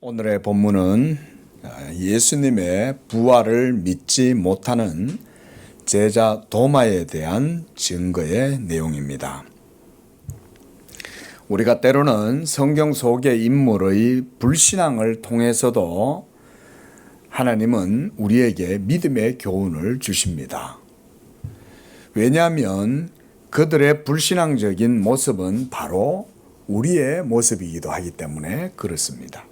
오늘의 본문은 예수님의 부활을 믿지 못하는 제자 도마에 대한 증거의 내용입니다. 우리가 때로는 성경 속의 인물의 불신앙을 통해서도 하나님은 우리에게 믿음의 교훈을 주십니다. 왜냐하면 그들의 불신앙적인 모습은 바로 우리의 모습이기도 하기 때문에 그렇습니다.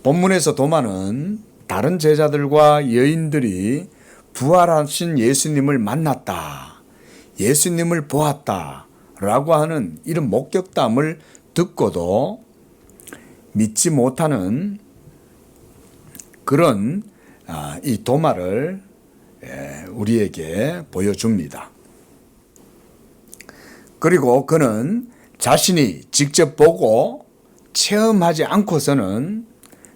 본문에서 도마는 다른 제자들과 여인들이 부활하신 예수님을 만났다, 예수님을 보았다 라고 하는 이런 목격담을 듣고도 믿지 못하는 그런 이 도마를 우리에게 보여줍니다. 그리고 그는 자신이 직접 보고 체험하지 않고서는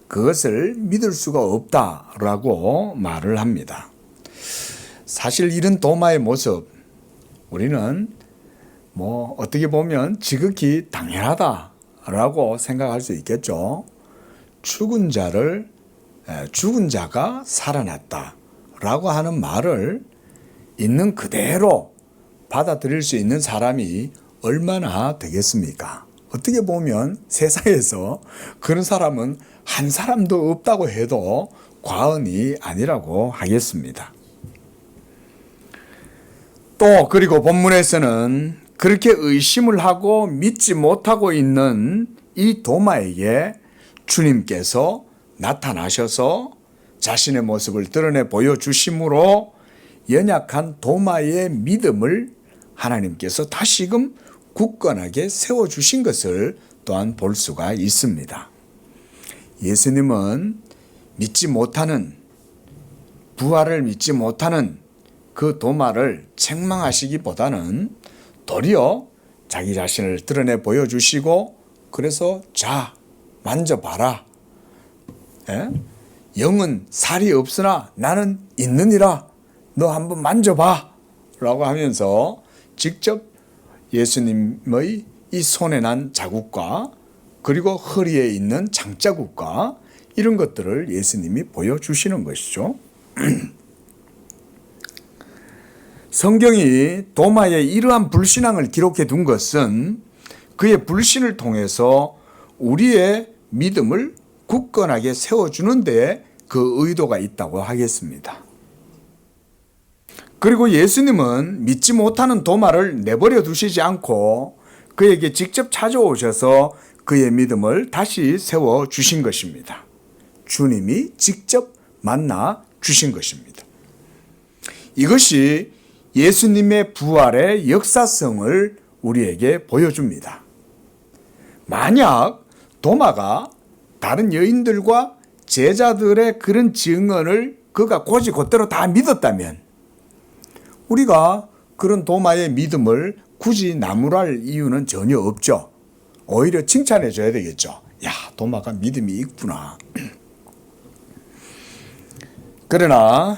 그것을 믿을 수가 없다라고 말을 합니다. 사실 이런 도마의 모습 우리는 어떻게 보면 지극히 당연하다라고 생각할 수 있겠죠. 죽은 자가 살아났다라고 하는 말을 있는 그대로 받아들일 수 있는 사람이 얼마나 되겠습니까? 어떻게 보면 세상에서 그런 사람은 한 사람도 없다고 해도 과언이 아니라고 하겠습니다. 또 그리고 본문에서는 그렇게 의심을 하고 믿지 못하고 있는 이 도마에게 주님께서 나타나셔서 자신의 모습을 드러내 보여주심으로 연약한 도마의 믿음을 하나님께서 다시금 굳건하게 세워주신 것을 또한 볼 수가 있습니다. 예수님은 부활을 믿지 못하는 그 도마를 책망하시기보다는 도리어 자기 자신을 드러내 보여주시고, 그래서 자, 만져봐라. 영은 살이 없으나 나는 있느니라. 너 한번 만져봐. 라고 하면서 직접 예수님의 이 손에 난 자국과 그리고 허리에 있는 장자국과 이런 것들을 예수님이 보여주시는 것이죠. 성경이 도마의 이러한 불신앙을 기록해 둔 것은 그의 불신을 통해서 우리의 믿음을 굳건하게 세워주는 데 그 의도가 있다고 하겠습니다. 그리고 예수님은 믿지 못하는 도마를 내버려 두시지 않고 그에게 직접 찾아오셔서 그의 믿음을 다시 세워주신 것입니다. 주님이 직접 만나 주신 것입니다. 이것이 예수님의 부활의 역사성을 우리에게 보여줍니다. 만약 도마가 다른 여인들과 제자들의 그런 증언을 그가 곧이곧대로 다 믿었다면 우리가 그런 도마의 믿음을 굳이 나무랄 이유는 전혀 없죠. 오히려 칭찬해 줘야 되겠죠. 야, 도마가 믿음이 있구나. 그러나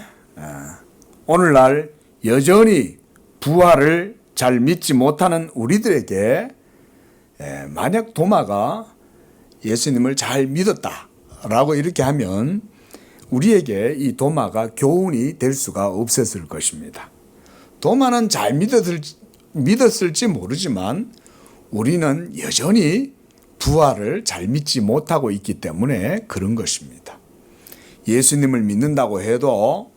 오늘날 여전히 부활을 잘 믿지 못하는 우리들에게 만약 도마가 예수님을 잘 믿었다라고 이렇게 하면 우리에게 이 도마가 교훈이 될 수가 없었을 것입니다. 도마는 잘 믿었을지 모르지만 우리는 여전히 부활을 잘 믿지 못하고 있기 때문에 그런 것입니다. 예수님을 믿는다고 해도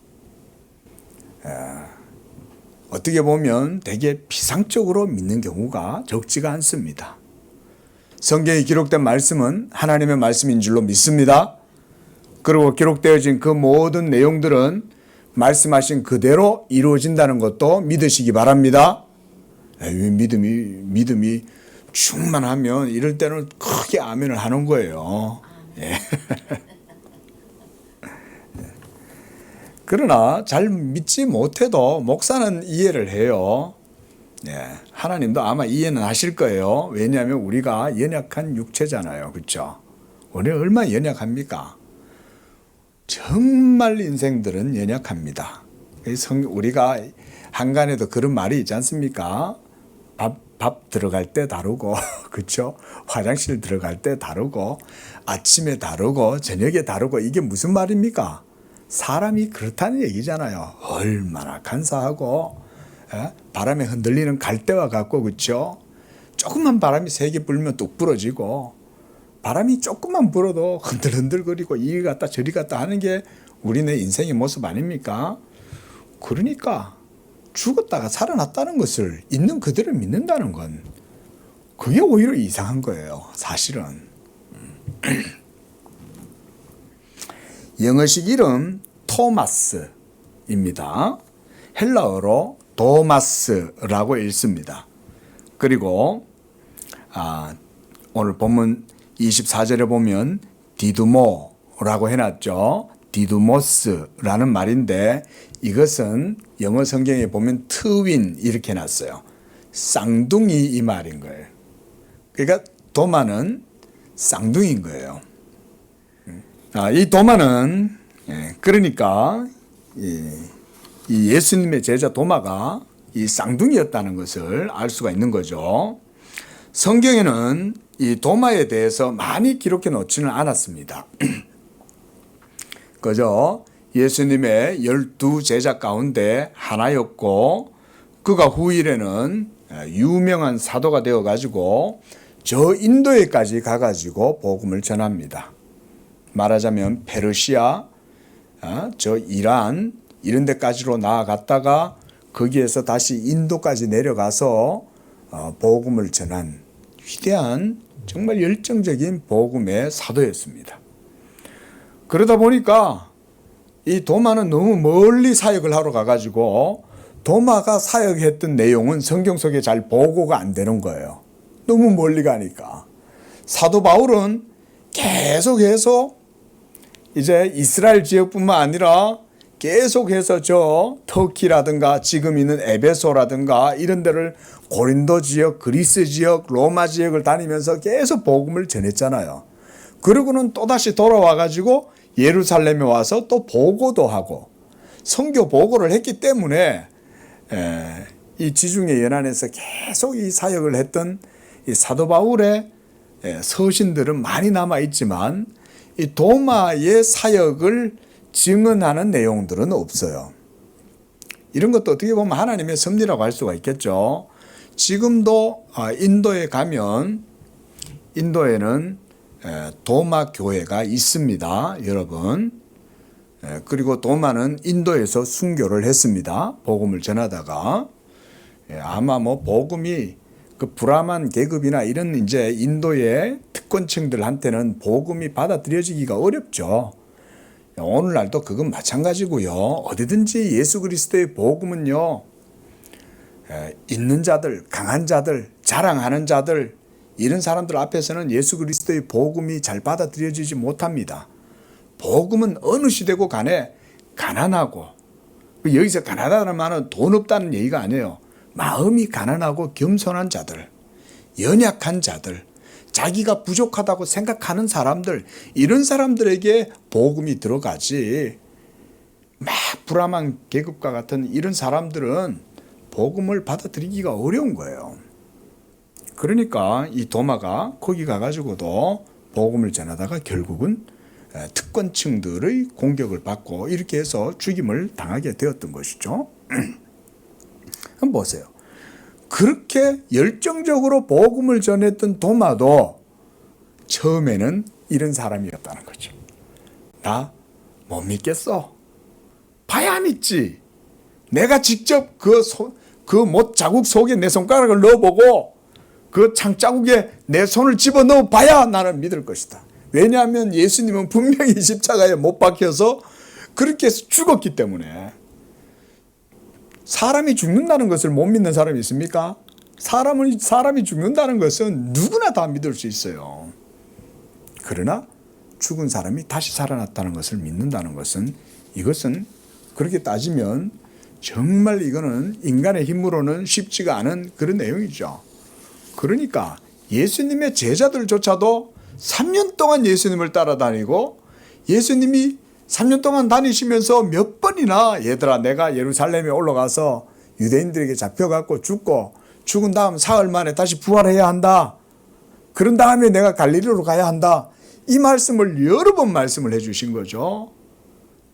어떻게 보면 되게 피상적으로 믿는 경우가 적지가 않습니다. 성경에 기록된 말씀은 하나님의 말씀인 줄로 믿습니다. 그리고 기록되어진 그 모든 내용들은 말씀하신 그대로 이루어진다는 것도 믿으시기 바랍니다. 믿음이 충만하면 이럴 때는 크게 아멘을 하는 거예요. 예. 그러나 잘 믿지 못해도 목사는 이해를 해요. 하나님도 아마 이해는 하실 거예요. 왜냐하면 우리가 연약한 육체잖아요. 그렇죠? 우리 얼마나 연약합니까? 정말 인생들은 연약합니다. 우리가 한간에도 그런 말이 있지 않습니까? 밥 들어갈 때 다르고 그렇죠? 화장실 들어갈 때 다르고 아침에 다르고 저녁에 다르고 이게 무슨 말입니까? 사람이 그렇다는 얘기잖아요. 얼마나 간사하고 바람에 흔들리는 갈대와 같고 그렇죠? 조금만 바람이 세게 불면 뚝 부러지고 바람이 조금만 불어도 흔들흔들거리고 이리 갔다 저리 갔다 하는 게 우리네 인생의 모습 아닙니까? 그러니까 죽었다가 살아났다는 것을 있는 그대로 믿는다는 건 그게 오히려 이상한 거예요. 사실은. 영어식 이름 토마스입니다. 헬라어로 도마스라고 읽습니다. 그리고 오늘 본문 24절에 보면 디두모라고 해놨죠. 디두모스라는 말인데 이것은 영어 성경에 보면 트윈 이렇게 해놨어요. 쌍둥이 이 말인 거예요. 그러니까 도마는 쌍둥이인 거예요. 이 도마는 그러니까 이 예수님의 제자 도마가 이 쌍둥이였다는 것을 알 수가 있는 거죠. 성경에는 이 도마에 대해서 많이 기록해 놓지는 않았습니다. 그저 예수님의 12 제자 가운데 하나였고 그가 후일에는 유명한 사도가 되어가지고 저 인도에까지 가가지고 복음을 전합니다. 말하자면 페르시아, 저 이란 이런 데까지로 나아갔다가 거기에서 다시 인도까지 내려가서 복음을 전한 위대한 정말 열정적인 복음의 사도였습니다. 그러다 보니까 이 도마는 너무 멀리 사역을 하러 가가지고 도마가 사역했던 내용은 성경 속에 잘 보고가 안 되는 거예요. 너무 멀리 가니까. 사도 바울은 계속해서 이제 이스라엘 지역뿐만 아니라 계속해서 저 터키라든가 지금 있는 에베소라든가 이런 데를 고린도 지역, 그리스 지역, 로마 지역을 다니면서 계속 복음을 전했잖아요. 그러고는 또다시 돌아와가지고 예루살렘에 와서 또 보고도 하고 선교 보고를 했기 때문에 이 지중해 연안에서 계속 이 사역을 했던 이 사도 바울의 서신들은 많이 남아 있지만 이 도마의 사역을 증언하는 내용들은 없어요. 이런 것도 어떻게 보면 하나님의 섭리라고 할 수가 있겠죠. 지금도 인도에 가면 인도에는 도마 교회가 있습니다, 여러분. 그리고 도마는 인도에서 순교를 했습니다. 복음을 전하다가 아마 뭐 복음이 그 브라만 계급이나 이런 이제 인도의 특권층들한테는 복음이 받아들여지기가 어렵죠. 오늘날도 그건 마찬가지고요. 어디든지 예수 그리스도의 복음은요, 있는 자들, 강한 자들, 자랑하는 자들 이런 사람들 앞에서는 예수 그리스도의 복음이 잘 받아들여지지 못합니다. 복음은 어느 시대고 간에 가난하고, 여기서 가난하다는 말은 돈 없다는 얘기가 아니에요. 마음이 가난하고 겸손한 자들, 연약한 자들, 자기가 부족하다고 생각하는 사람들, 이런 사람들에게 복음이 들어가지 막 브라만 계급과 같은 이런 사람들은 복음을 받아들이기가 어려운 거예요. 그러니까 이 도마가 거기 가가지고도 복음을 전하다가 결국은 특권층들의 공격을 받고 이렇게 해서 죽임을 당하게 되었던 것이죠. 한번 보세요. 그렇게 열정적으로 복음을 전했던 도마도 처음에는 이런 사람이었다는 거죠. 나 못 믿겠어. 봐야 믿지. 내가 직접 그 못 자국 속에 내 손가락을 넣어보고 그 창자국에 내 손을 집어넣어 봐야 나는 믿을 것이다. 왜냐하면 예수님은 분명히 십자가에 못 박혀서 그렇게 해서 죽었기 때문에. 사람이 죽는다는 것을 못 믿는 사람이 있습니까? 사람이 죽는다는 것은 누구나 다 믿을 수 있어요. 그러나 죽은 사람이 다시 살아났다는 것을 믿는다는 것은, 이것은 그렇게 따지면 정말 이거는 인간의 힘으로는 쉽지가 않은 그런 내용이죠. 그러니까 예수님의 제자들조차도 3년 동안 예수님을 따라다니고 예수님이 3년 동안 다니시면서 몇 번이나 얘들아 내가 예루살렘에 올라가서 유대인들에게 잡혀갖고 죽고 죽은 다음 사흘 만에 다시 부활해야 한다. 그런 다음에 내가 갈릴리로 가야 한다. 이 말씀을 여러 번 말씀을 해주신 거죠.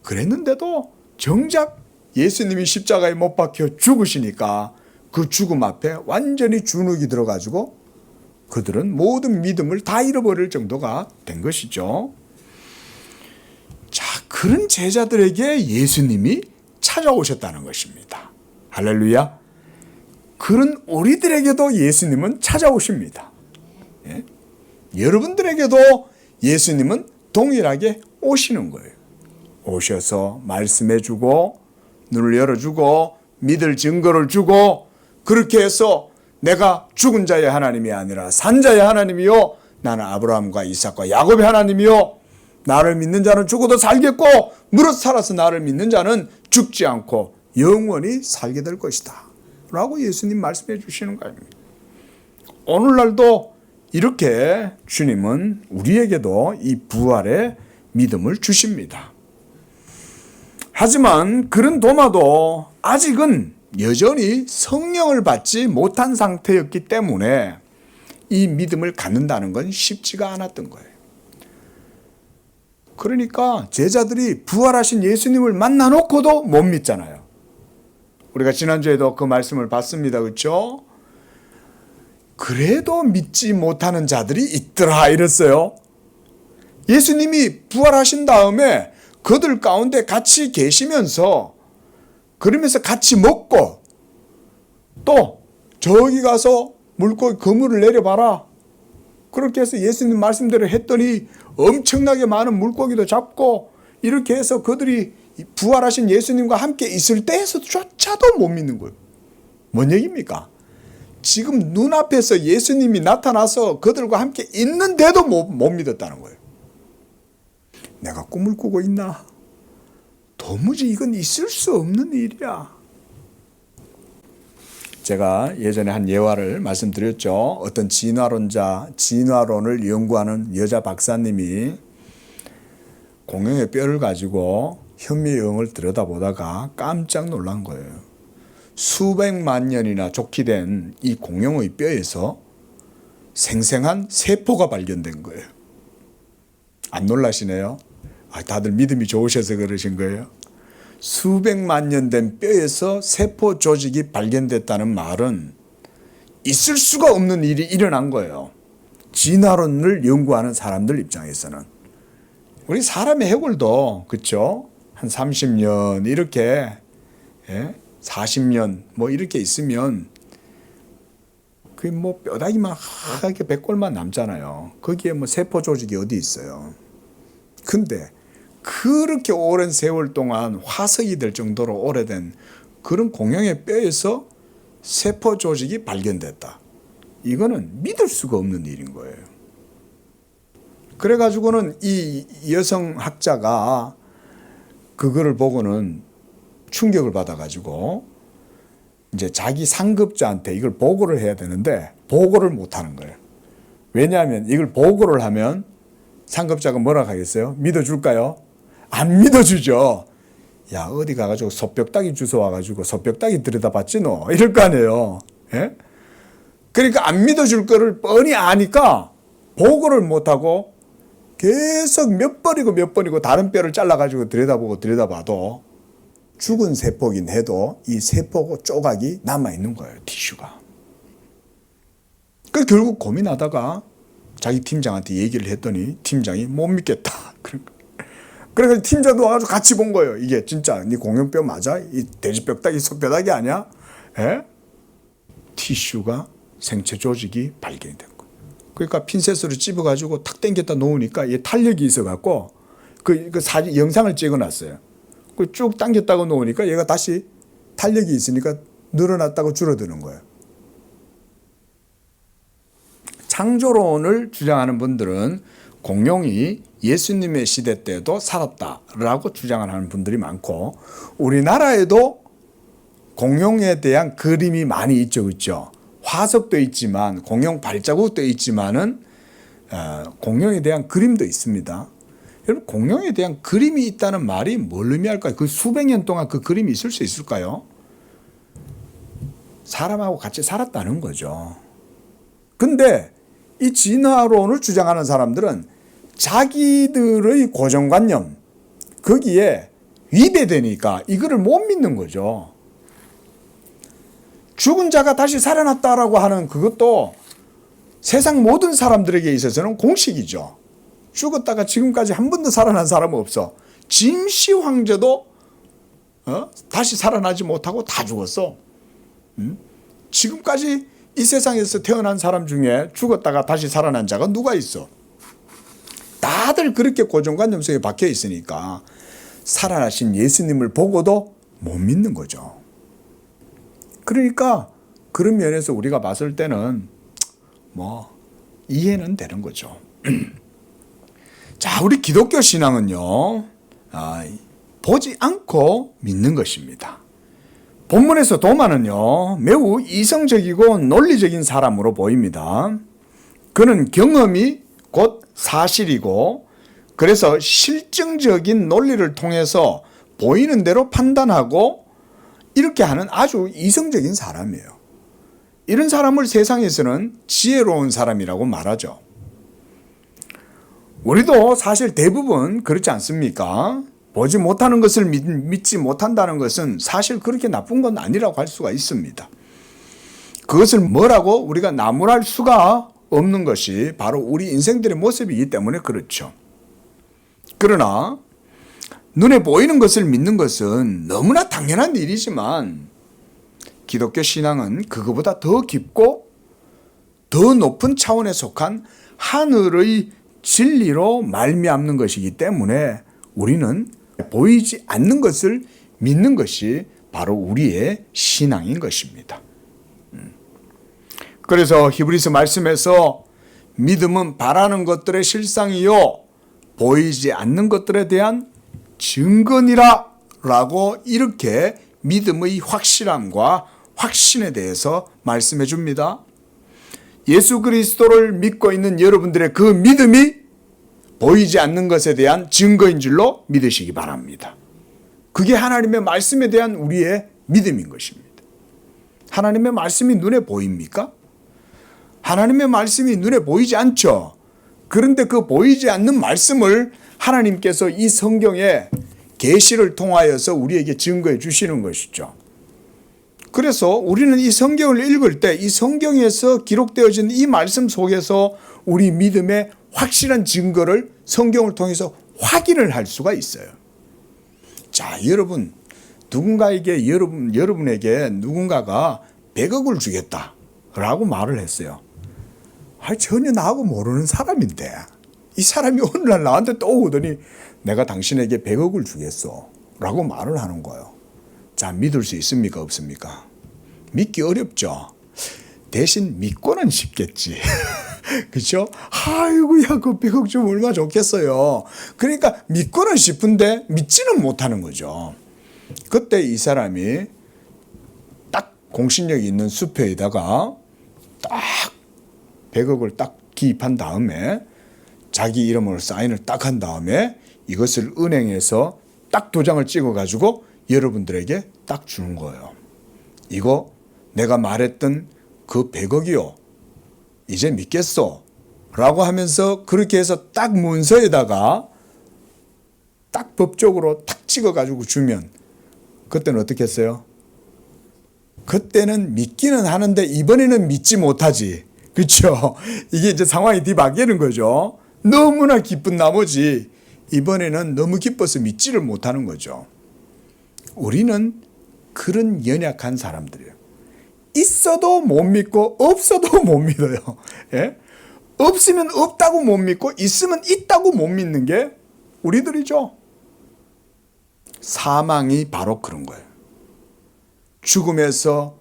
그랬는데도 정작 예수님이 십자가에 못 박혀 죽으시니까 그 죽음 앞에 완전히 주눅이 들어가지고 그들은 모든 믿음을 다 잃어버릴 정도가 된 것이죠. 자, 그런 제자들에게 예수님이 찾아오셨다는 것입니다. 할렐루야. 그런 우리들에게도 예수님은 찾아오십니다. 예? 여러분들에게도 예수님은 동일하게 오시는 거예요. 오셔서 말씀해주고 눈을 열어주고 믿을 증거를 주고 그렇게 해서 내가 죽은 자의 하나님이 아니라 산 자의 하나님이요 나는 아브라함과 이삭과 야곱의 하나님이요 나를 믿는 자는 죽어도 살겠고 무릇 살아서 나를 믿는 자는 죽지 않고 영원히 살게 될 것이다 라고 예수님 말씀해 주시는 거예요. 오늘날도 이렇게 주님은 우리에게도 이 부활의 믿음을 주십니다. 하지만 그런 도마도 아직은 여전히 성령을 받지 못한 상태였기 때문에 이 믿음을 갖는다는 건 쉽지가 않았던 거예요. 그러니까 제자들이 부활하신 예수님을 만나놓고도 못 믿잖아요. 우리가 지난주에도 그 말씀을 봤습니다. 그렇죠? 그래도 믿지 못하는 자들이 있더라 이랬어요. 예수님이 부활하신 다음에 그들 가운데 같이 계시면서 그러면서 같이 먹고 또 저기 가서 물고기 그물을 내려봐라. 그렇게 해서 예수님 말씀대로 했더니 엄청나게 많은 물고기도 잡고 이렇게 해서 그들이 부활하신 예수님과 함께 있을 때에서조차도 못 믿는 거예요. 뭔 얘기입니까? 지금 눈앞에서 예수님이 나타나서 그들과 함께 있는데도 못 믿었다는 거예요. 내가 꿈을 꾸고 있나? 도무지 이건 있을 수 없는 일이야. 제가 예전에 한 예화를 말씀드렸죠. 어떤 진화론을 연구하는 여자 박사님이 공룡의 뼈를 가지고 현미의 영을 들여다보다가 깜짝 놀란 거예요. 수백만 년이나 족기된 이 공룡의 뼈에서 생생한 세포가 발견된 거예요. 안 놀라시네요? 다들 믿음이 좋으셔서 그러신 거예요. 수백만 년 된 뼈에서 세포 조직이 발견됐다는 말은 있을 수가 없는 일이 일어난 거예요. 진화론을 연구하는 사람들 입장에서는. 우리 사람의 해골도 그렇죠? 한 30년 이렇게 40년 뭐 이렇게 있으면 그 뭐 뼈다귀만 하얗게 백골만 남잖아요. 거기에 뭐 세포 조직이 어디 있어요. 근데 그렇게 오랜 세월 동안 화석이 될 정도로 오래된 그런 공룡의 뼈에서 세포 조직이 발견됐다. 이거는 믿을 수가 없는 일인 거예요. 그래가지고는 이 여성학자가 그거를 보고는 충격을 받아가지고 이제 자기 상급자한테 이걸 보고를 해야 되는데 보고를 못 하는 거예요. 왜냐하면 이걸 보고를 하면 상급자가 뭐라 하겠어요? 믿어줄까요? 안 믿어주죠. 야, 어디 가가지고 소뼈다귀 주워와가지고 소뼈다귀 들여다봤지 너? 이럴 거 아니에요. 예? 그러니까 안 믿어줄 거를 뻔히 아니까 보고를 못하고 계속 몇 번이고 다른 뼈를 잘라가지고 들여다봐도 죽은 세포긴 해도 이 세포 조각이 남아있는 거예요. 티슈가. 그 결국 고민하다가 자기 팀장한테 얘기를 했더니 팀장이 못 믿겠다. 그래서 팀장도 와가지고 같이 본 거예요. 이게 진짜 네 공룡뼈 맞아? 이 돼지뼈다귀 소뼈다귀 아니야? 에? 티슈가 생체 조직이 발견이 된 거예요. 그러니까 핀셋으로 찝어가지고 탁 당겼다 놓으니까 이게 탄력이 있어갖고 그 사진 영상을 찍어놨어요. 그 쭉 당겼다고 놓으니까 얘가 다시 탄력이 있으니까 늘어났다고 줄어드는 거예요. 창조론을 주장하는 분들은 공룡이 예수님의 시대 때도 살았다라고 주장을 하는 분들이 많고 우리나라에도 공룡에 대한 그림이 많이 있죠. 그렇죠? 화석도 있지만 공룡 발자국도 있지만은 공룡에 대한 그림도 있습니다. 여러분 공룡에 대한 그림이 있다는 말이 뭘 의미할까요? 그 수백 년 동안 그 그림이 있을 수 있을까요? 사람하고 같이 살았다는 거죠. 근데 이 진화론을 주장하는 사람들은 자기들의 고정관념, 거기에 위배되니까 이거를 못 믿는 거죠. 죽은 자가 다시 살아났다라고 하는 그것도 세상 모든 사람들에게 있어서는 공식이죠. 죽었다가 지금까지 한 번도 살아난 사람은 없어. 짐시 황제도 다시 살아나지 못하고 다 죽었어. 지금까지 이 세상에서 태어난 사람 중에 죽었다가 다시 살아난 자가 누가 있어? 다들 그렇게 고정관념 속에 박혀 있으니까 살아나신 예수님을 보고도 못 믿는 거죠. 그러니까 그런 면에서 우리가 봤을 때는 이해는 되는 거죠. 자, 우리 기독교 신앙은요, 보지 않고 믿는 것입니다. 본문에서 도마는요, 매우 이성적이고 논리적인 사람으로 보입니다. 그는 경험이 곧 사실이고, 그래서 실증적인 논리를 통해서 보이는 대로 판단하고 이렇게 하는 아주 이성적인 사람이에요. 이런 사람을 세상에서는 지혜로운 사람이라고 말하죠. 우리도 사실 대부분 그렇지 않습니까? 보지 못하는 것을 믿지 못한다는 것은 사실 그렇게 나쁜 건 아니라고 할 수가 있습니다. 그것을 뭐라고 우리가 나무랄 수가 없는 것이 바로 우리 인생들의 모습이기 때문에 그렇죠. 그러나 눈에 보이는 것을 믿는 것은 너무나 당연한 일이지만 기독교 신앙은 그거보다 더 깊고 더 높은 차원에 속한 하늘의 진리로 말미암는 것이기 때문에 우리는 보이지 않는 것을 믿는 것이 바로 우리의 신앙인 것입니다. 그래서 히브리서 말씀에서 믿음은 바라는 것들의 실상이요 보이지 않는 것들에 대한 증거니라 라고 이렇게 믿음의 확실함과 확신에 대해서 말씀해 줍니다. 예수 그리스도를 믿고 있는 여러분들의 그 믿음이 보이지 않는 것에 대한 증거인 줄로 믿으시기 바랍니다. 그게 하나님의 말씀에 대한 우리의 믿음인 것입니다. 하나님의 말씀이 눈에 보입니까? 하나님의 말씀이 눈에 보이지 않죠. 그런데 그 보이지 않는 말씀을 하나님께서 이 성경에 계시를 통하여서 우리에게 증거해 주시는 것이죠. 그래서 우리는 이 성경을 읽을 때 이 성경에서 기록되어진 이 말씀 속에서 우리 믿음의 확실한 증거를 성경을 통해서 확인을 할 수가 있어요. 자, 여러분, 누군가에게 여러분에게 누군가가 100억을 주겠다라고 말을 했어요. 전혀 나하고 모르는 사람인데 이 사람이 오늘날 나한테 또 오더니 내가 당신에게 100억을 주겠어 라고 말을 하는 거예요. 자, 믿을 수 있습니까? 없습니까? 믿기 어렵죠. 대신 믿고는 싶겠지. 그렇죠? 아이고, 야, 그 100억 주면 얼마나 좋겠어요. 그러니까 믿고는 싶은데 믿지는 못하는 거죠. 그때 이 사람이 딱 공신력이 있는 수표에다가 딱 100억을 딱 기입한 다음에 자기 이름으로 사인을 딱 한 다음에 이것을 은행에서 딱 도장을 찍어가지고 여러분들에게 딱 주는 거예요. 이거 내가 말했던 그 100억이요. 이제 믿겠어. 라고 하면서 그렇게 해서 딱 문서에다가 딱 법적으로 딱 찍어가지고 주면 그때는 어떻게 했어요? 그때는 믿기는 하는데 이번에는 믿지 못하지. 그렇죠? 이게 이제 상황이 뒤바뀌는 거죠. 너무나 기쁜 나머지 이번에는 너무 기뻐서 믿지를 못하는 거죠. 우리는 그런 연약한 사람들이에요. 있어도 못 믿고 없어도 못 믿어요. 예? 없으면 없다고 못 믿고 있으면 있다고 못 믿는 게 우리들이죠. 사망이 바로 그런 거예요. 죽음에서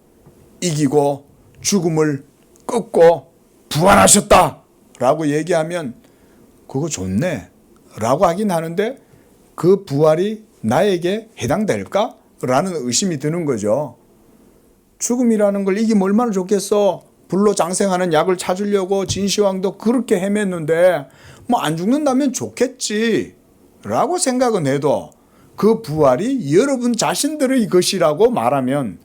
이기고 죽음을 꺾고 부활하셨다라고 얘기하면 그거 좋네 라고 하긴 하는데 그 부활이 나에게 해당될까? 라는 의심이 드는 거죠. 죽음이라는 걸 이기면 얼마나 좋겠어. 불로 장생하는 약을 찾으려고 진시황도 그렇게 헤맸는데 뭐 안 죽는다면 좋겠지 라고 생각은 해도 그 부활이 여러분 자신들의 것이라고 말하면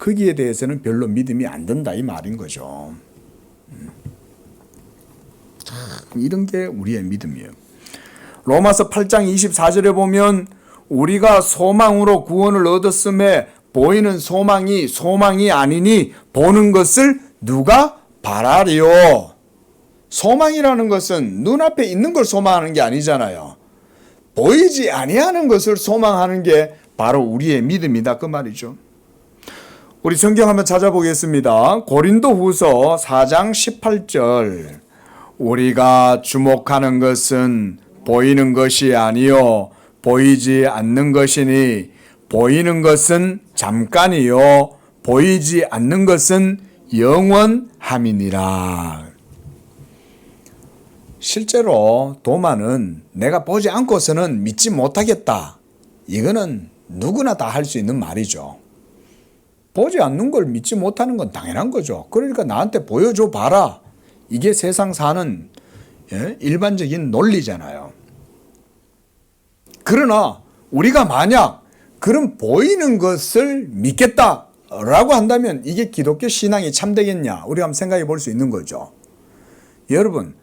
거기에 대해서는 별로 믿음이 안 든다 이 말인 거죠. 이런 게 우리의 믿음이에요. 로마서 8장 24절에 보면 우리가 소망으로 구원을 얻었음에 보이는 소망이 아니니 보는 것을 누가 바라리요. 소망이라는 것은 눈앞에 있는 걸 소망하는 게 아니잖아요. 보이지 아니하는 것을 소망하는 게 바로 우리의 믿음이다 그 말이죠. 우리 성경 한번 찾아보겠습니다. 고린도후서 4장 18절 우리가 주목하는 것은 보이는 것이 아니요 보이지 않는 것이니 보이는 것은 잠깐이요 보이지 않는 것은 영원함이니라. 실제로 도마는 내가 보지 않고서는 믿지 못하겠다. 이거는 누구나 다 할 수 있는 말이죠. 보지 않는 걸 믿지 못하는 건 당연한 거죠. 그러니까 나한테 보여줘 봐라. 이게 세상 사는 일반적인 논리잖아요. 그러나 우리가 만약 그런 보이는 것을 믿겠다라고 한다면 이게 기독교 신앙이 참되겠냐? 우리가 한번 생각해 볼 수 있는 거죠. 여러분,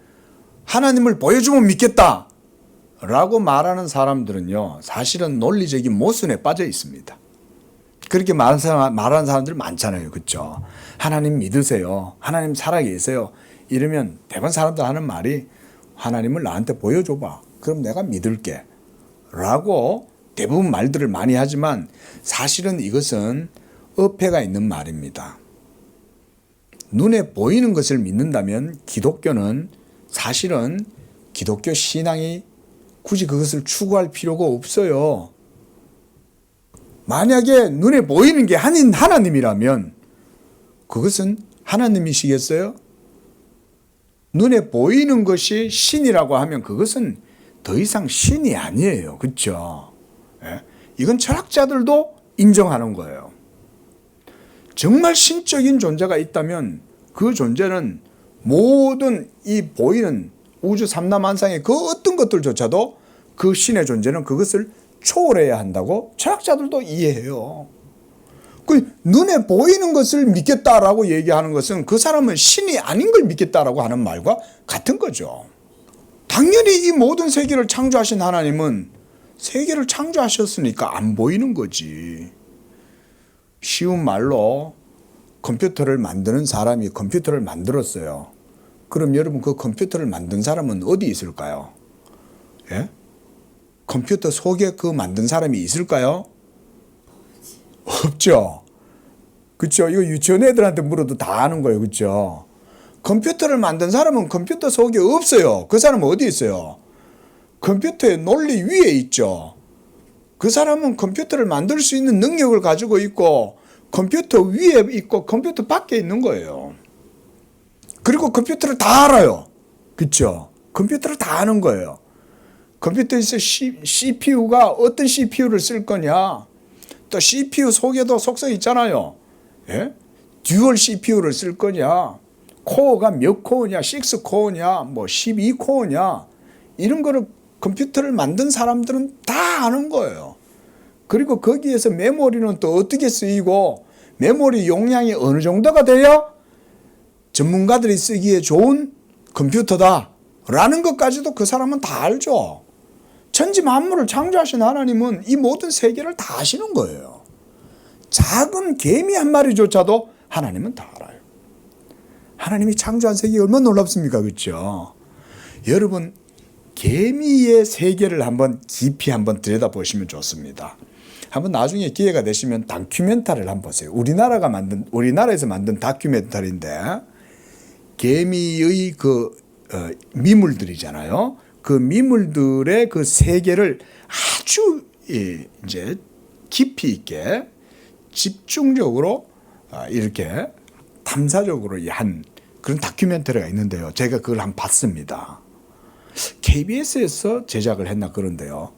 하나님을 보여주면 믿겠다라고 말하는 사람들은요, 사실은 논리적인 모순에 빠져 있습니다. 그렇게 말하는 사람들 많잖아요. 그렇죠? 하나님 믿으세요. 하나님 살아계세요. 이러면 대부분 사람들 하는 말이 하나님을 나한테 보여줘봐. 그럼 내가 믿을게. 라고 대부분 말들을 많이 하지만 사실은 이것은 어폐가 있는 말입니다. 눈에 보이는 것을 믿는다면 기독교는 사실은 기독교 신앙이 굳이 그것을 추구할 필요가 없어요. 만약에 눈에 보이는 게 하나님이라면 그것은 하나님이시겠어요? 눈에 보이는 것이 신이라고 하면 그것은 더 이상 신이 아니에요. 그렇죠? 이건 철학자들도 인정하는 거예요. 정말 신적인 존재가 있다면 그 존재는 모든 이 보이는 우주 삼라만상의 그 어떤 것들조차도 그 신의 존재는 그것을 초월해야 한다고 철학자들도 이해해요. 그 눈에 보이는 것을 믿겠다라고 얘기하는 것은 그 사람은 신이 아닌 걸 믿겠다라고 하는 말과 같은 거죠. 당연히 이 모든 세계를 창조하신 하나님은 세계를 창조하셨으니까 안 보이는 거지. 쉬운 말로 컴퓨터를 만드는 사람이 컴퓨터를 만들었어요. 그럼 여러분 그 컴퓨터를 만든 사람은 어디 있을까요? 예? 컴퓨터 속에 그 만든 사람이 있을까요? 없죠. 그렇죠. 이거 유치원 애들한테 물어도 다 아는 거예요. 그렇죠. 컴퓨터를 만든 사람은 컴퓨터 속에 없어요. 그 사람은 어디 있어요? 컴퓨터의 논리 위에 있죠. 그 사람은 컴퓨터를 만들 수 있는 능력을 가지고 있고 컴퓨터 위에 있고 컴퓨터 밖에 있는 거예요. 그리고 컴퓨터를 다 알아요. 그렇죠. 컴퓨터를 다 아는 거예요. 컴퓨터에서 CPU가 어떤 CPU를 쓸 거냐. 또 CPU 속에도 속성이 있잖아요. 예? 듀얼 CPU를 쓸 거냐. 코어가 몇 코어냐. 6코어냐. 뭐 12코어냐. 이런 거를 컴퓨터를 만든 사람들은 다 아는 거예요. 그리고 거기에서 메모리는 또 어떻게 쓰이고 메모리 용량이 어느 정도가 돼야 전문가들이 쓰기에 좋은 컴퓨터다 라는 것까지도 그 사람은 다 알죠. 천지 만물을 창조하신 하나님은 이 모든 세계를 다 아시는 거예요. 작은 개미 한 마리조차도 하나님은 다 알아요. 하나님이 창조한 세계가 얼마나 놀랍습니까? 그렇죠? 여러분 개미의 세계를 한번 깊이 한번 들여다보시면 좋습니다. 한번 나중에 기회가 되시면 다큐멘터리를 한번 보세요. 우리나라에서 만든 다큐멘터리인데 개미의 그 미물들이잖아요. 그 미물들의 그 세계를 아주 이제 깊이 있게 집중적으로 이렇게 탐사적으로 한 그런 다큐멘터리가 있는데요. 제가 그걸 한번 봤습니다. KBS에서 제작을 했나 그런데요.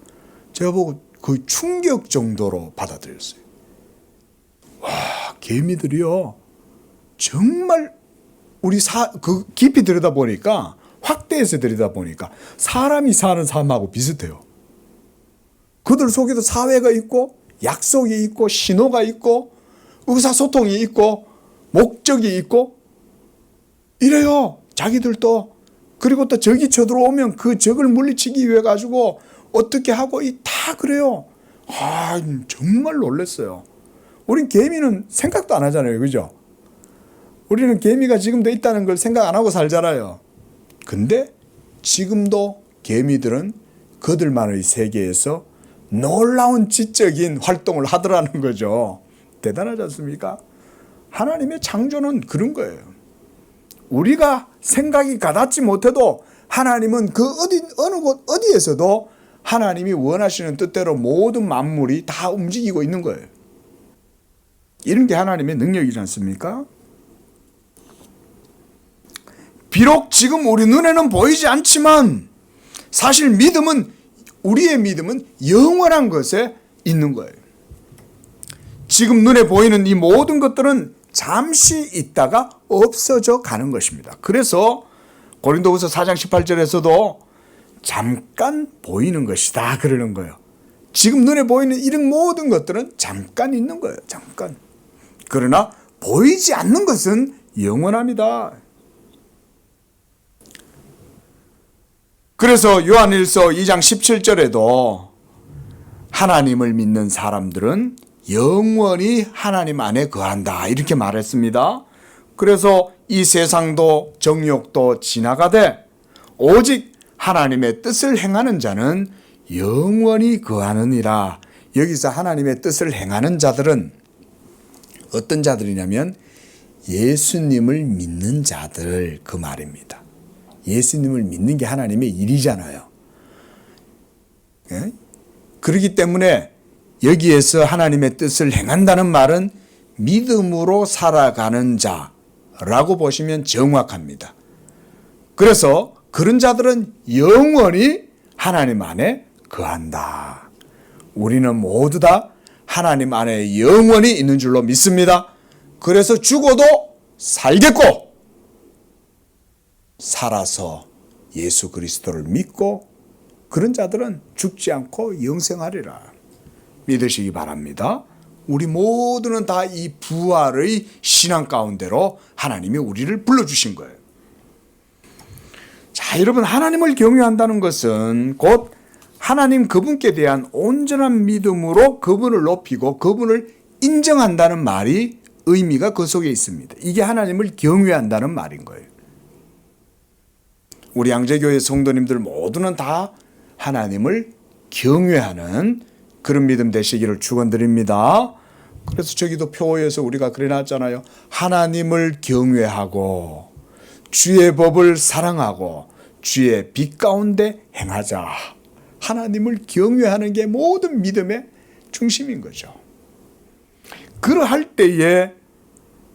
제가 보고 거의 충격 정도로 받아들였어요. 와, 개미들이요. 정말 그 깊이 들여다보니까 확대해서 들여다보니까 사람이 사는 삶하고 비슷해요. 그들 속에도 사회가 있고 약속이 있고 신호가 있고 의사소통이 있고 목적이 있고 이래요. 자기들도. 그리고 또 적이 쳐들어오면 그 적을 물리치기 위해 가지고 어떻게 하고 다 그래요. 정말 놀랐어요. 우린 개미는 생각도 안 하잖아요. 그죠? 우리는 개미가 지금도 있다는 걸 생각 안 하고 살잖아요. 근데 지금도 개미들은 그들만의 세계에서 놀라운 지적인 활동을 하더라는 거죠. 대단하지 않습니까? 하나님의 창조는 그런 거예요. 우리가 생각이 가닿지 못해도 하나님은 그 어느 곳 어디에서도 하나님이 원하시는 뜻대로 모든 만물이 다 움직이고 있는 거예요. 이런 게 하나님의 능력이지 않습니까? 비록 지금 우리 눈에는 보이지 않지만 사실 우리의 믿음은 영원한 것에 있는 거예요. 지금 눈에 보이는 이 모든 것들은 잠시 있다가 없어져 가는 것입니다. 그래서 고린도후서 4장 18절에서도 잠깐 보이는 것이다 그러는 거예요. 지금 눈에 보이는 이런 모든 것들은 잠깐 있는 거예요. 잠깐. 그러나 보이지 않는 것은 영원합니다. 그래서 요한일서 2장 17절에도 하나님을 믿는 사람들은 영원히 하나님 안에 거한다 이렇게 말했습니다. 그래서 이 세상도 정욕도 지나가되 오직 하나님의 뜻을 행하는 자는 영원히 거하느니라. 여기서 하나님의 뜻을 행하는 자들은 어떤 자들이냐면 예수님을 믿는 자들 그 말입니다. 예수님을 믿는 게 하나님의 일이잖아요. 예? 그렇기 때문에 여기에서 하나님의 뜻을 행한다는 말은 믿음으로 살아가는 자라고 보시면 정확합니다. 그래서 그런 자들은 영원히 하나님 안에 거한다. 우리는 모두 다 하나님 안에 영원히 있는 줄로 믿습니다. 그래서 죽어도 살겠고 살아서 예수 그리스도를 믿고 그런 자들은 죽지 않고 영생하리라. 믿으시기 바랍니다. 우리 모두는 다 이 부활의 신앙 가운데로 하나님이 우리를 불러주신 거예요. 자, 여러분, 하나님을 경외한다는 것은 곧 하나님 그분께 대한 온전한 믿음으로 그분을 높이고 그분을 인정한다는 말이 의미가 그 속에 있습니다. 이게 하나님을 경외한다는 말인 거예요. 우리 양재교회 성도님들 모두는 다 하나님을 경외하는 그런 믿음 되시기를 축원드립니다. 그래서 저기도 표에서 우리가 그래놨잖아요. 하나님을 경외하고 주의 법을 사랑하고 주의 빛 가운데 행하자. 하나님을 경외하는 게 모든 믿음의 중심인 거죠. 그러할 때에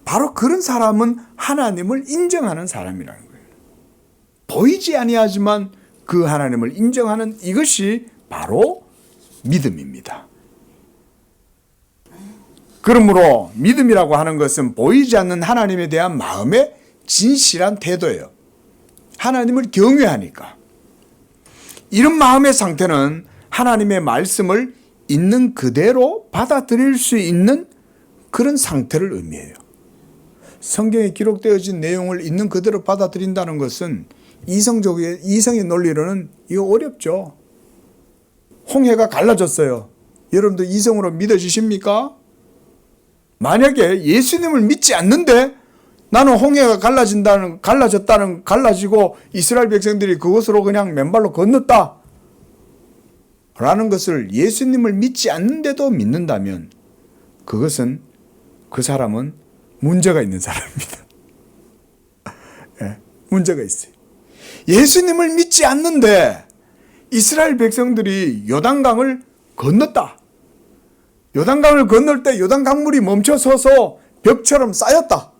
바로 그런 사람은 하나님을 인정하는 사람이라는 거예요. 보이지 아니하지만 그 하나님을 인정하는 이것이 바로 믿음입니다. 그러므로 믿음이라고 하는 것은 보이지 않는 하나님에 대한 마음의 진실한 태도예요. 하나님을 경외하니까. 이런 마음의 상태는 하나님의 말씀을 있는 그대로 받아들일 수 있는 그런 상태를 의미해요. 성경에 기록되어진 내용을 있는 그대로 받아들인다는 것은 이성의 논리로는 이거 어렵죠. 홍해가 갈라졌어요. 여러분도 이성으로 믿어지십니까? 만약에 예수님을 믿지 않는데 나는 홍해가 갈라지고 이스라엘 백성들이 그것으로 그냥 맨발로 건넜다 라는 것을 예수님을 믿지 않는데도 믿는다면 그것은 그 사람은 문제가 있는 사람입니다. 예, 문제가 있어요. 예수님을 믿지 않는데 이스라엘 백성들이 요단강을 건넜다. 요단강을 건널 때 요단강물이 멈춰서서 벽처럼 쌓였다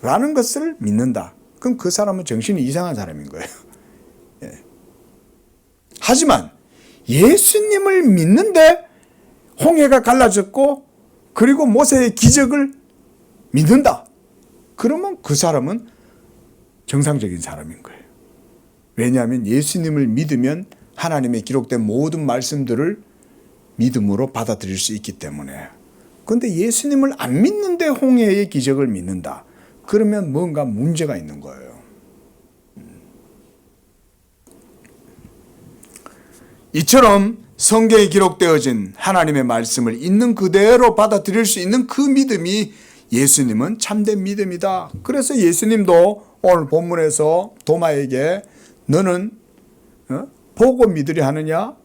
라는 것을 믿는다. 그럼 그 사람은 정신이 이상한 사람인 거예요. 예. 하지만 예수님을 믿는데 홍해가 갈라졌고 그리고 모세의 기적을 믿는다. 그러면 그 사람은 정상적인 사람인 거예요. 왜냐하면 예수님을 믿으면 하나님의 기록된 모든 말씀들을 믿음으로 받아들일 수 있기 때문에. 그런데 예수님을 안 믿는데 홍해의 기적을 믿는다. 그러면 뭔가 문제가 있는 거예요. 이처럼 성경에 기록되어진 하나님의 말씀을 있는 그대로 받아들일 수 있는 그 믿음이 예수님은 참된 믿음이다. 그래서 예수님도 오늘 본문에서 도마에게 너는 보고 믿으려 하느냐?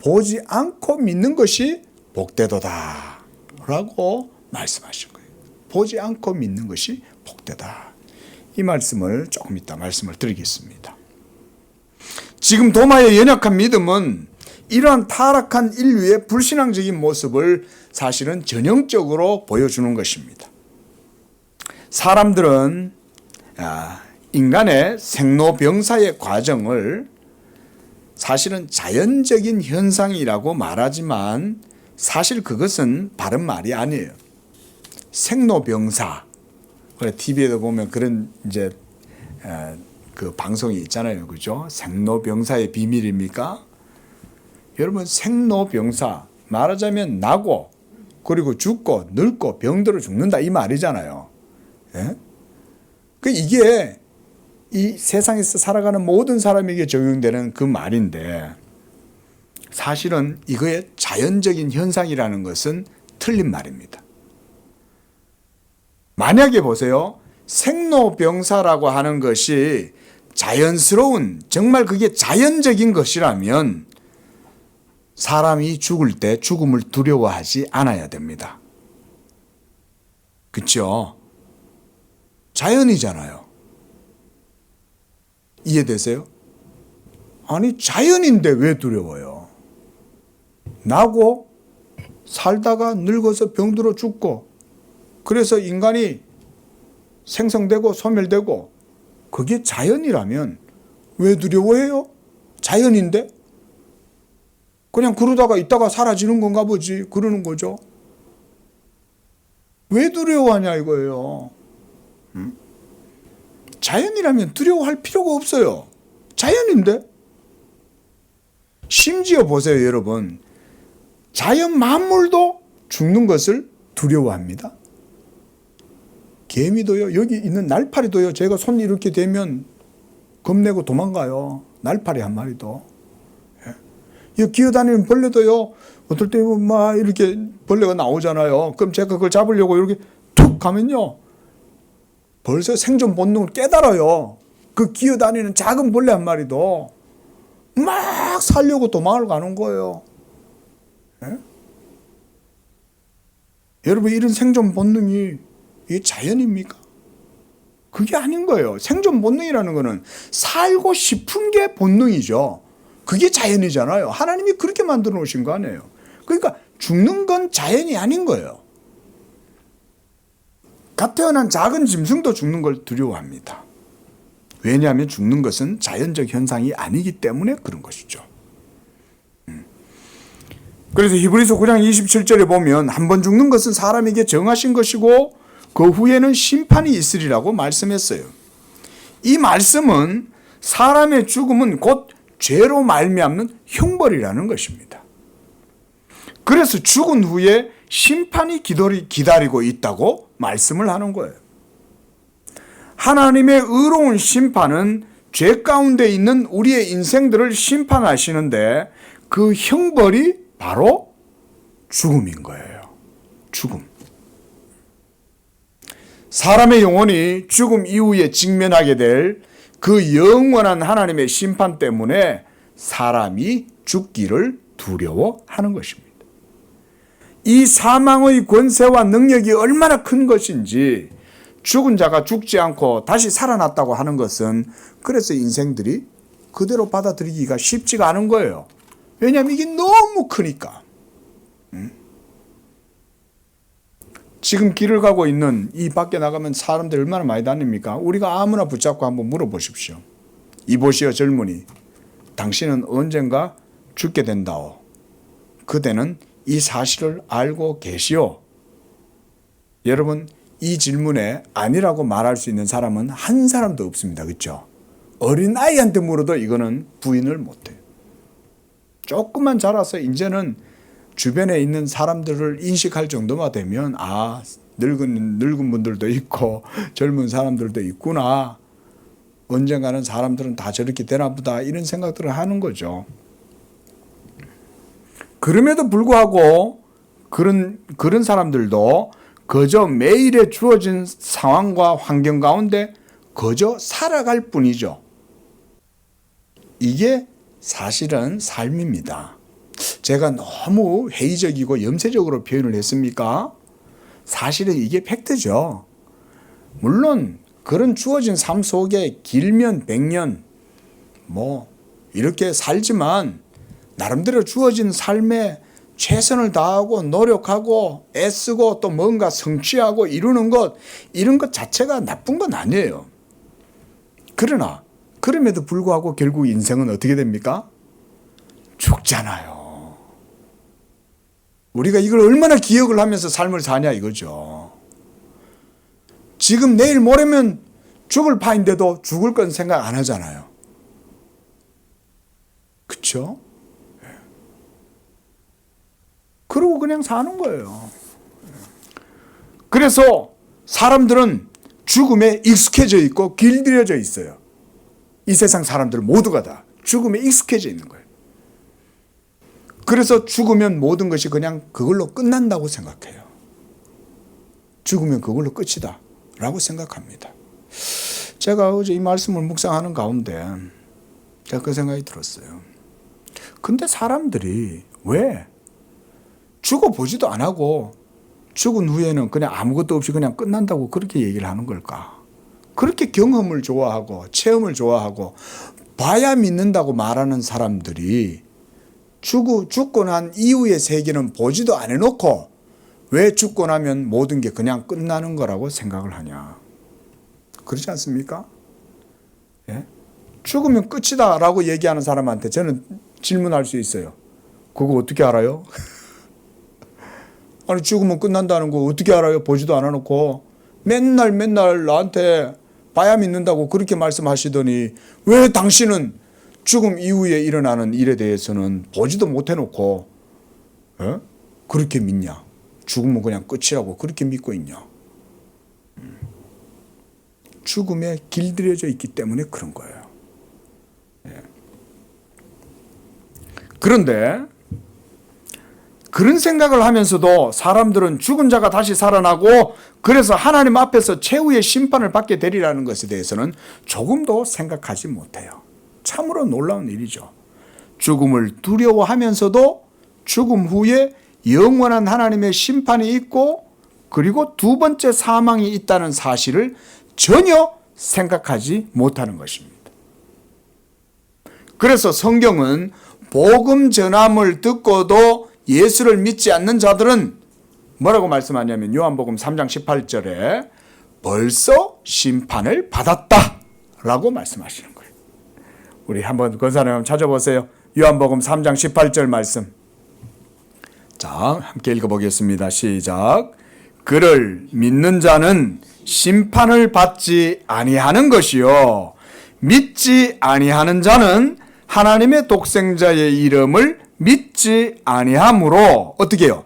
보지 않고 믿는 것이 복되도다 라고 말씀하신 거예요. 보지 않고 믿는 것이 복되다. 이 말씀을 조금 이따 말씀을 드리겠습니다. 지금 도마의 연약한 믿음은 이러한 타락한 인류의 불신앙적인 모습을 사실은 전형적으로 보여주는 것입니다. 사람들은 인간의 생로병사의 과정을 사실은 자연적인 현상이라고 말하지만 사실 그것은 바른 말이 아니에요. 생로병사. TV에도 보면 그런 이제 그 방송이 있잖아요. 그죠? 생로병사의 비밀입니까? 여러분, 생로병사 말하자면 나고 그리고 죽고 늙고 병들어 죽는다 이 말이잖아요. 예? 이게 이 세상에서 살아가는 모든 사람에게 적용되는 그 말인데 사실은 이거의 자연적인 현상이라는 것은 틀린 말입니다. 만약에 보세요. 생로병사라고 하는 것이 자연스러운 정말 그게 자연적인 것이라면 사람이 죽을 때 죽음을 두려워하지 않아야 됩니다. 그렇죠? 자연이잖아요. 이해되세요? 아니 자연인데 왜 두려워요? 나고 살다가 늙어서 병들어 죽고 그래서 인간이 생성되고 소멸되고 그게 자연이라면 왜 두려워해요? 자연인데? 그냥 그러다가 있다가 사라지는 건가 보지 그러는 거죠. 왜 두려워하냐 이거예요. 자연이라면 두려워할 필요가 없어요. 자연인데. 심지어 보세요 여러분. 자연 만물도 죽는 것을 두려워합니다. 개미도요. 여기 있는 날파리도요. 제가 손 이렇게 대면 겁내고 도망가요. 날파리 한 마리도. 이 기어다니는 벌레도요. 어떨 때 막 이렇게 벌레가 나오잖아요. 그럼 제가 그걸 잡으려고 이렇게 툭 가면요. 벌써 생존 본능을 깨달아요. 그 기어다니는 작은 벌레 한 마리도 막 살려고 도망을 가는 거예요. 예? 여러분 이런 생존 본능이 이게 자연입니까? 그게 아닌 거예요. 생존 본능이라는 거는 살고 싶은 게 본능이죠. 그게 자연이잖아요. 하나님이 그렇게 만들어 놓으신 거 아니에요. 그러니까 죽는 건 자연이 아닌 거예요. 갓 태어난 작은 짐승도 죽는 걸 두려워합니다. 왜냐하면 죽는 것은 자연적 현상이 아니기 때문에 그런 것이죠. 그래서 히브리서 9장 27절에 보면 한 번 죽는 것은 사람에게 정하신 것이고 그 후에는 심판이 있으리라고 말씀했어요. 이 말씀은 사람의 죽음은 곧 죄로 말미암는 형벌이라는 것입니다. 그래서 죽은 후에 심판이 기다리고 있다고 말씀을 하는 거예요. 하나님의 의로운 심판은 죄 가운데 있는 우리의 인생들을 심판하시는데 그 형벌이 바로 죽음인 거예요. 죽음. 사람의 영혼이 죽음 이후에 직면하게 될 그 영원한 하나님의 심판 때문에 사람이 죽기를 두려워하는 것입니다. 이 사망의 권세와 능력이 얼마나 큰 것인지 죽은 자가 죽지 않고 다시 살아났다고 하는 것은 그래서 인생들이 그대로 받아들이기가 쉽지가 않은 거예요. 왜냐하면 이게 너무 크니까. 지금 길을 가고 있는 이 밖에 나가면 사람들 얼마나 많이 다닙니까? 우리가 아무나 붙잡고 한번 물어보십시오. 이보시오 젊은이, 당신은 언젠가 죽게 된다오. 그대는 이 사실을 알고 계시오. 여러분 이 질문에 아니라고 말할 수 있는 사람은 한 사람도 없습니다. 그렇죠? 어린아이한테 물어도 이거는 부인을 못해요. 조금만 자라서 이제는 주변에 있는 사람들을 인식할 정도만 되면 늙은 분들도 있고 젊은 사람들도 있구나. 언젠가는 사람들은 다 저렇게 되나 보다 이런 생각들을 하는 거죠. 그럼에도 불구하고 그런 사람들도 그저 매일에 주어진 상황과 환경 가운데 그저 살아갈 뿐이죠. 이게 사실은 삶입니다. 제가 너무 회의적이고 염세적으로 표현을 했습니까? 사실은 이게 팩트죠. 물론 그런 주어진 삶 속에 길면 100년 이렇게 살지만 나름대로 주어진 삶에 최선을 다하고 노력하고 애쓰고 또 뭔가 성취하고 이루는 이런 것 자체가 나쁜 건 아니에요. 그러나 그럼에도 불구하고 결국 인생은 어떻게 됩니까? 죽잖아요. 우리가 이걸 얼마나 기억을 하면서 삶을 사냐 이거죠. 지금 내일 모레면 죽을 파인데도 죽을 건 생각 안 하잖아요. 그렇죠? 그러고 그냥 사는 거예요. 그래서 사람들은 죽음에 익숙해져 있고 길들여져 있어요. 이 세상 사람들 모두가 다 죽음에 익숙해져 있는 거예요. 그래서 죽으면 모든 것이 그냥 그걸로 끝난다고 생각해요. 죽으면 그걸로 끝이다 라고 생각합니다. 제가 어제 이 말씀을 묵상하는 가운데 제가 그 생각이 들었어요. 근데 사람들이 왜 죽어보지도 안 하고 죽은 후에는 그냥 아무것도 없이 그냥 끝난다고 그렇게 얘기를 하는 걸까? 그렇게 경험을 좋아하고 체험을 좋아하고 봐야 믿는다고 말하는 사람들이 죽고 난 이후의 세계는 보지도 안 해놓고 왜 죽고 나면 모든 게 그냥 끝나는 거라고 생각을 하냐? 그렇지 않습니까? 예? 죽으면 끝이다 라고 얘기하는 사람한테 저는 질문할 수 있어요. 그거 어떻게 알아요? 아니 죽으면 끝난다는 거 어떻게 알아요? 보지도 않아놓고 맨날 나한테 봐야 믿는다고 그렇게 말씀하시더니 왜 당신은 죽음 이후에 일어나는 일에 대해서는 보지도 못해놓고 그렇게 믿냐? 죽으면 그냥 끝이라고 그렇게 믿고 있냐? 죽음에 길들여져 있기 때문에 그런 거예요. 그런데 그런 생각을 하면서도 사람들은 죽은 자가 다시 살아나고 그래서 하나님 앞에서 최후의 심판을 받게 되리라는 것에 대해서는 조금도 생각하지 못해요. 참으로 놀라운 일이죠. 죽음을 두려워하면서도 죽음 후에 영원한 하나님의 심판이 있고 그리고 두 번째 사망이 있다는 사실을 전혀 생각하지 못하는 것입니다. 그래서 성경은 복음 전함을 듣고도 예수를 믿지 않는 자들은 뭐라고 말씀하냐면 요한복음 3장 18절에 벌써 심판을 받았다 라고 말씀하시는 거예요. 우리 한번 그 사람 찾아보세요. 요한복음 3장 18절 말씀. 자, 함께 읽어보겠습니다. 시작. 그를 믿는 자는 심판을 받지 아니하는 것이요 믿지 아니하는 자는 하나님의 독생자의 이름을 믿지 아니하므로 어떻게 해요?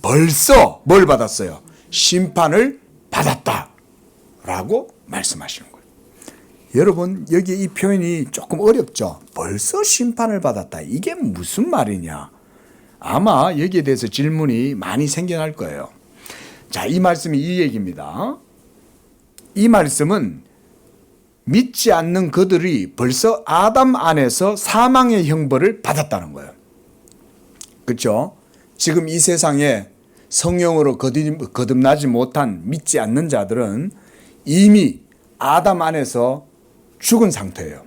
벌써 뭘 받았어요? 심판을 받았다 라고 말씀하시는 거예요. 여러분 여기 이 표현이 조금 어렵죠? 벌써 심판을 받았다. 이게 무슨 말이냐? 아마 여기에 대해서 질문이 많이 생겨날 거예요. 자, 이 말씀이 이 얘기입니다. 이 말씀은 믿지 않는 그들이 벌써 아담 안에서 사망의 형벌을 받았다는 거예요. 그렇죠? 지금 이 세상에 성령으로 거듭나지 못한 믿지 않는 자들은 이미 아담 안에서 죽은 상태예요.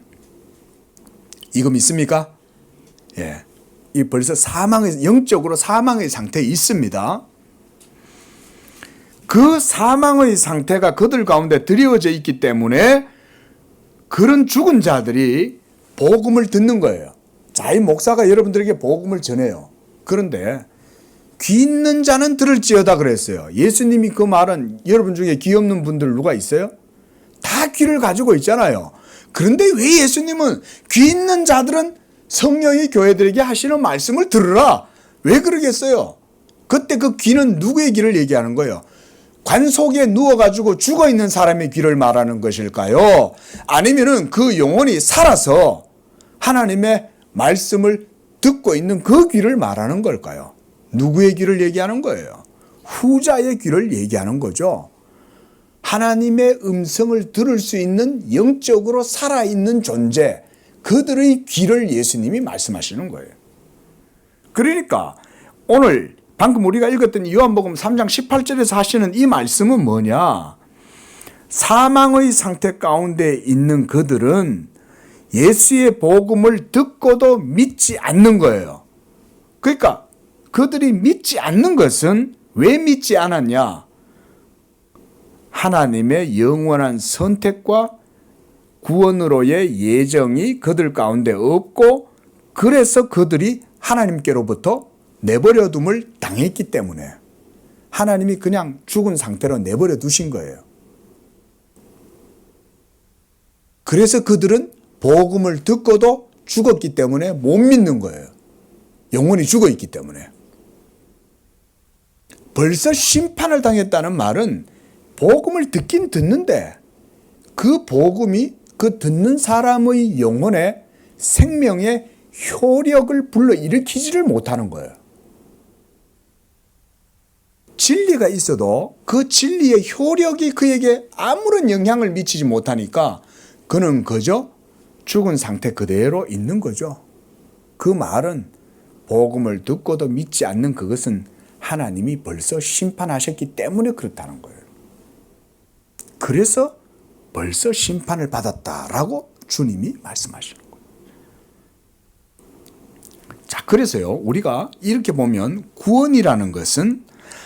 이거 믿습니까? 예. 이 벌써 영적으로 사망의 상태에 있습니다. 그 사망의 상태가 그들 가운데 드리워져 있기 때문에 그런 죽은 자들이 복음을 듣는 거예요. 자, 이 목사가 여러분들에게 복음을 전해요. 그런데 귀 있는 자는 들을지어다 그랬어요. 예수님이 그 말은 여러분 중에 귀 없는 분들 누가 있어요? 다 귀를 가지고 있잖아요. 그런데 왜 예수님은 귀 있는 자들은 성령이 교회들에게 하시는 말씀을 들으라. 왜 그러겠어요? 그때 그 귀는 누구의 귀를 얘기하는 거예요? 관 속에 누워가지고 죽어있는 사람의 귀를 말하는 것일까요? 아니면은 그 영혼이 살아서 하나님의 말씀을 듣고 있는 그 귀를 말하는 걸까요? 누구의 귀를 얘기하는 거예요? 후자의 귀를 얘기하는 거죠. 하나님의 음성을 들을 수 있는 영적으로 살아있는 존재, 그들의 귀를 예수님이 말씀하시는 거예요. 그러니까 오늘 방금 우리가 읽었던 요한복음 3장 18절에서 하시는 이 말씀은 뭐냐? 사망의 상태 가운데 있는 그들은 예수의 복음을 듣고도 믿지 않는 거예요. 그러니까 그들이 믿지 않는 것은 왜 믿지 않았냐? 하나님의 영원한 선택과 구원으로의 예정이 그들 가운데 없고, 그래서 그들이 하나님께로부터 내버려둠을 당했기 때문에 하나님이 그냥 죽은 상태로 내버려 두신 거예요. 그래서 그들은 복음을 듣고도 죽었기 때문에 못 믿는 거예요. 영혼이 죽어 있기 때문에. 벌써 심판을 당했다는 말은 복음을 듣긴 듣는데 그 복음이 그 듣는 사람의 영혼에 생명의 효력을 불러일으키지를 못하는 거예요. 진리가 있어도 그 진리의 효력이 그에게 아무런 영향을 미치지 못하니까 그는 그저 죽은 상태 그대로 있는 거죠. 그 말은 복음을 듣고도 믿지 않는 그것은 하나님이 벌써 심판하셨기 때문에 그렇다는 거예요. 그래서 벌써 심판을 받았다라고 주님이 말씀하시는 거예요. 자, 그래서요, 우리가 이렇게 보면 구원이라는 것은